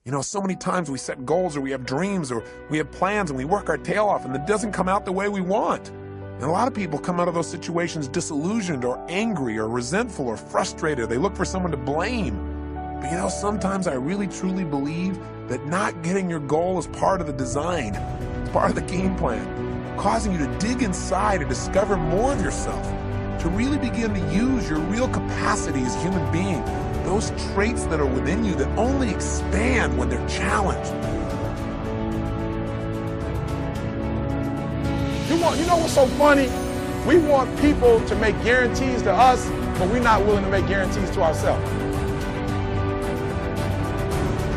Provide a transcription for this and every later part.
You know, so many times we set goals or we have dreams or we have plans and we work our tail off and it doesn't come out the way we want. And a lot of people come out of those situations disillusioned or angry or resentful or frustrated. They look for someone to blame. But you know, sometimes I really truly believe that not getting your goal is part of the design. It's part of the game plan, causing you to dig inside and discover more of yourself, to really begin to use your real capacity as a human being, those traits that are within you that only expand when they're challenged. You know what's so funny? We want people to make guarantees to us, but we're not willing to make guarantees to ourselves.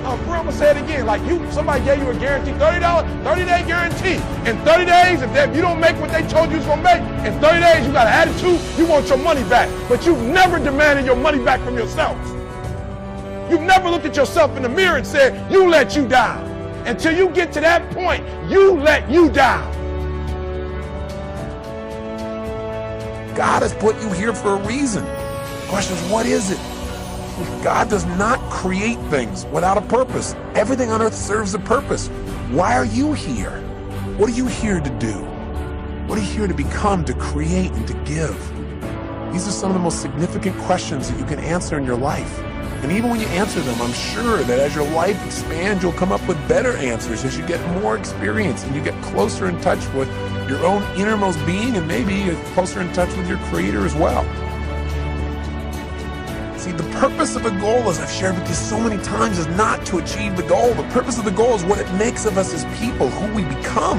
I'm gonna say it again. Like somebody gave you a guarantee, $30, 30-day guarantee. In 30 days, if you don't make what they told you was gonna make, in 30 days you got an attitude, you want your money back. But you've never demanded your money back from yourself. You've never looked at yourself in the mirror and said, you let you down. Until you get to that point, you let you down. God has put you here for a reason. The question is, what is it? God does not create things without a purpose. Everything on earth serves a purpose. Why are you here? What are you here to do? What are you here to become, to create, and to give? These are some of the most significant questions that you can answer in your life. And even when you answer them, I'm sure that as your life expands, you'll come up with better answers as you get more experience and you get closer in touch with your own innermost being and maybe closer in touch with your Creator as well. See, the purpose of a goal, as I've shared with you so many times, is not to achieve the goal. The purpose of the goal is what it makes of us as people, who we become.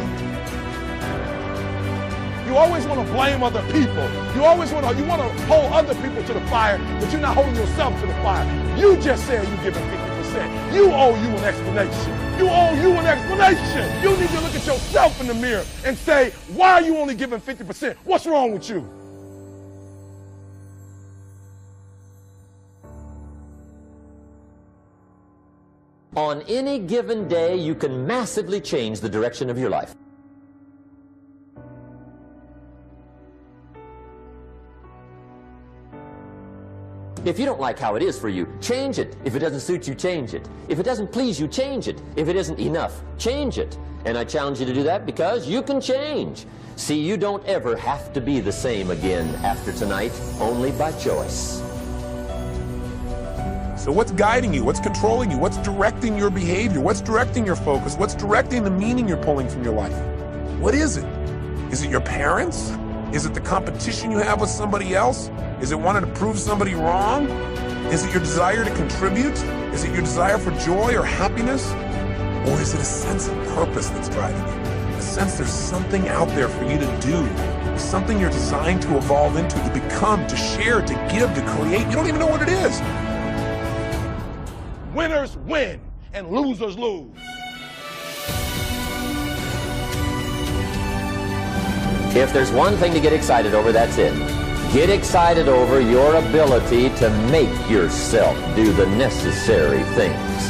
You always want to blame other people. You want to hold other people to the fire, but you're not holding yourself to the fire. You just said you're giving 50%. You owe you an explanation. You owe you an explanation. You need to look at yourself in the mirror and say, why are you only giving 50%? What's wrong with you? On any given day, you can massively change the direction of your life. If you don't like how it is for you, change it. If it doesn't suit you, change it. If it doesn't please you, change it. If it isn't enough, change it. And I challenge you to do that because you can change. See, you don't ever have to be the same again after tonight, only by choice. So what's guiding you? What's controlling you? What's directing your behavior? What's directing your focus? What's directing the meaning you're pulling from your life? What is it? Is it your parents? Is it the competition you have with somebody else? Is it wanting to prove somebody wrong? Is it your desire to contribute? Is it your desire for joy or happiness? Or is it a sense of purpose that's driving you? A sense there's something out there for you to do, something you're designed to evolve into, to become, to share, to give, to create. You don't even know what it is. Winners win and losers lose. If there's one thing to get excited over, that's it. Get excited over your ability to make yourself do the necessary things.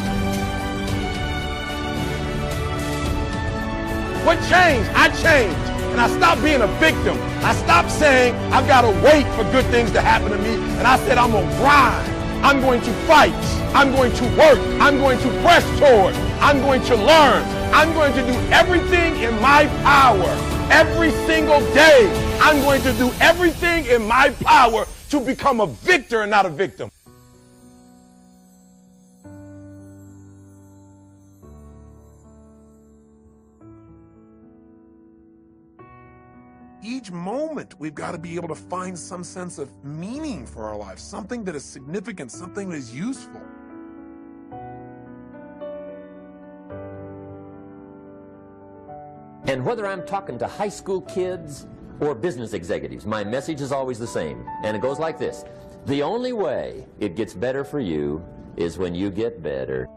What changed? I changed. And I stopped being a victim. I stopped saying, I've got to wait for good things to happen to me. And I said, I'm going to grind. I'm going to fight. I'm going to work. I'm going to press toward. I'm going to learn. I'm going to do everything in my power. Every single day, I'm going to do everything in my power to become a victor and not a victim. Each moment, we've got to be able to find some sense of meaning for our lives, something that is significant, something that is useful. And whether I'm talking to high school kids or business executives, my message is always the same. And it goes like this. The only way it gets better for you is when you get better.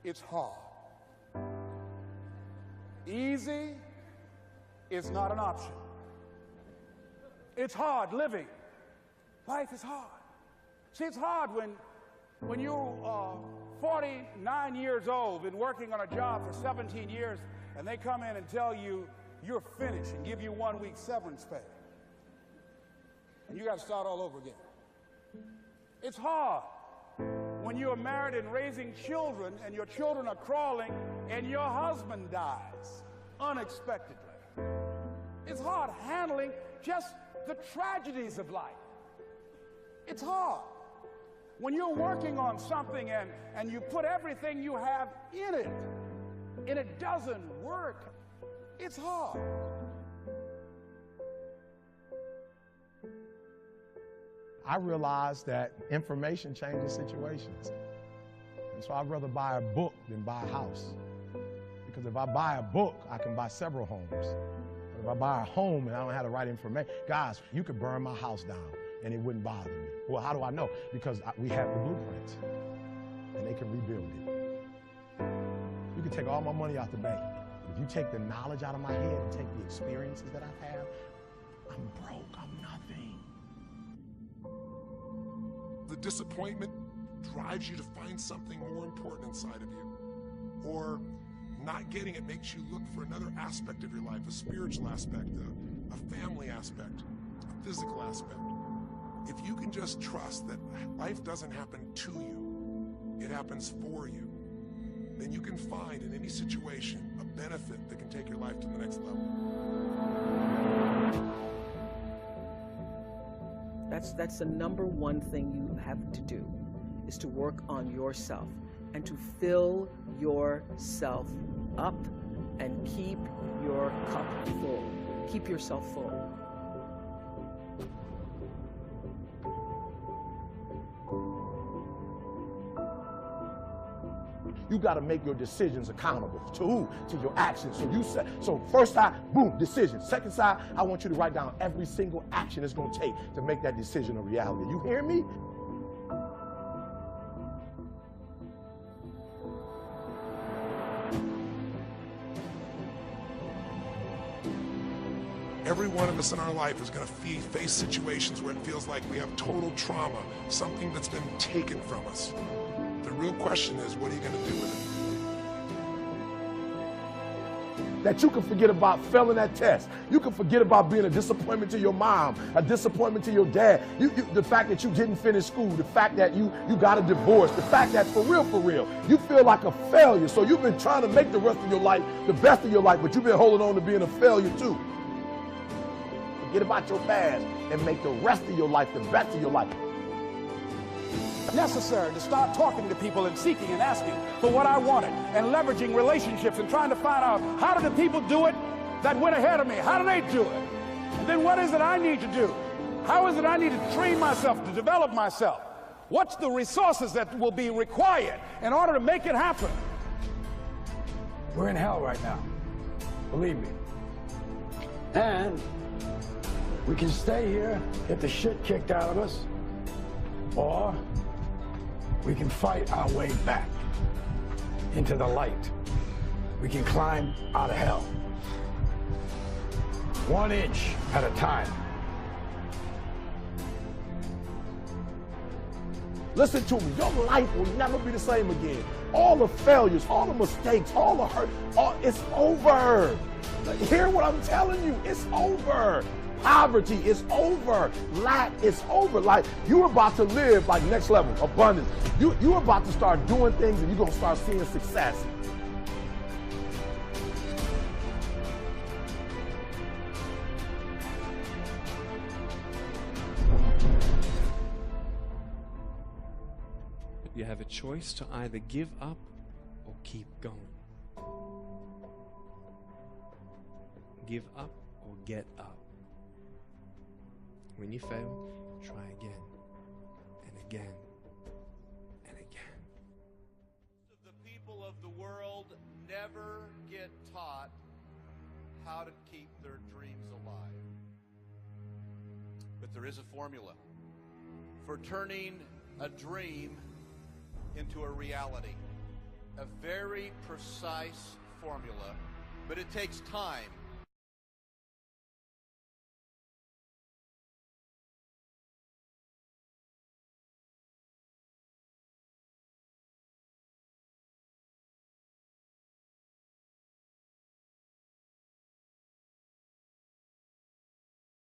It's hard. Easy is not an option. It's hard living. Life is hard. See, it's hard when you are 49 years old, been working on a job for 17 years, and they come in and tell you you're finished and give you 1 week severance pay. And you got to start all over again. It's hard when you're married and raising children and your children are crawling and your husband dies unexpectedly. It's hard handling just the tragedies of life. It's hard. When you're working on something and you put everything you have in it and it doesn't work, it's hard. I realized that information changes situations. And so I'd rather buy a book than buy a house. Because if I buy a book, I can buy several homes. But if I buy a home and I don't have the right information, guys, you could burn my house down and it wouldn't bother me. Well, how do I know? Because we have the blueprints and they can rebuild it. You can take all my money out the bank. If you take the knowledge out of my head and take the experiences that I've had, I'm broke, I'm nothing. The disappointment drives you to find something more important inside of you. Or not getting it makes you look for another aspect of your life, a spiritual aspect, a family aspect, a physical aspect. If you can just trust that life doesn't happen to you, it happens for you, then you can find in any situation a benefit that can take your life to the next level. That's the number one thing you have to do, is to work on yourself and to fill yourself up and keep your cup full. Keep yourself full. You got to make your decisions accountable. To who? To your actions. So first side, boom, decision. Second side, I want you to write down every single action it's going to take to make that decision a reality. You hear me? Every one of us in our life is going to face situations where it feels like we have total trauma, something that's been taken from us. The real question is, what are you going to do with it? That you can forget about failing that test. You can forget about being a disappointment to your mom, a disappointment to your dad. The fact that you didn't finish school, the fact that you got a divorce, the fact that for real, you feel like a failure. So you've been trying to make the rest of your life the best of your life, but you've been holding on to being a failure too. Forget about your past and make the rest of your life the best of your life. Necessary to start talking to people and seeking and asking for what I wanted and leveraging relationships and trying to find out, how do the people do it that went ahead of me? How do they do it? And then what is it I need to do? How is it I need to train myself, to develop myself? What's the resources that will be required in order to make it happen? We're in hell right now, believe me. And we can stay here, get the shit kicked out of us, or we can fight our way back into the light. We can climb out of hell, 1 inch at a time. Listen to me, your life will never be the same again. All the failures, all the mistakes, all the hurt, it's over. Hear what I'm telling you, it's over. Poverty is over. Lack is over. Like, you're about to live like next level, abundance. You're about to start doing things and you're going to start seeing success. You have a choice to either give up or keep going. Give up or get up. When you fail, try again and again and again. The people of the world never get taught how to keep their dreams alive. But there is a formula for turning a dream into a reality. A very precise formula, but it takes time.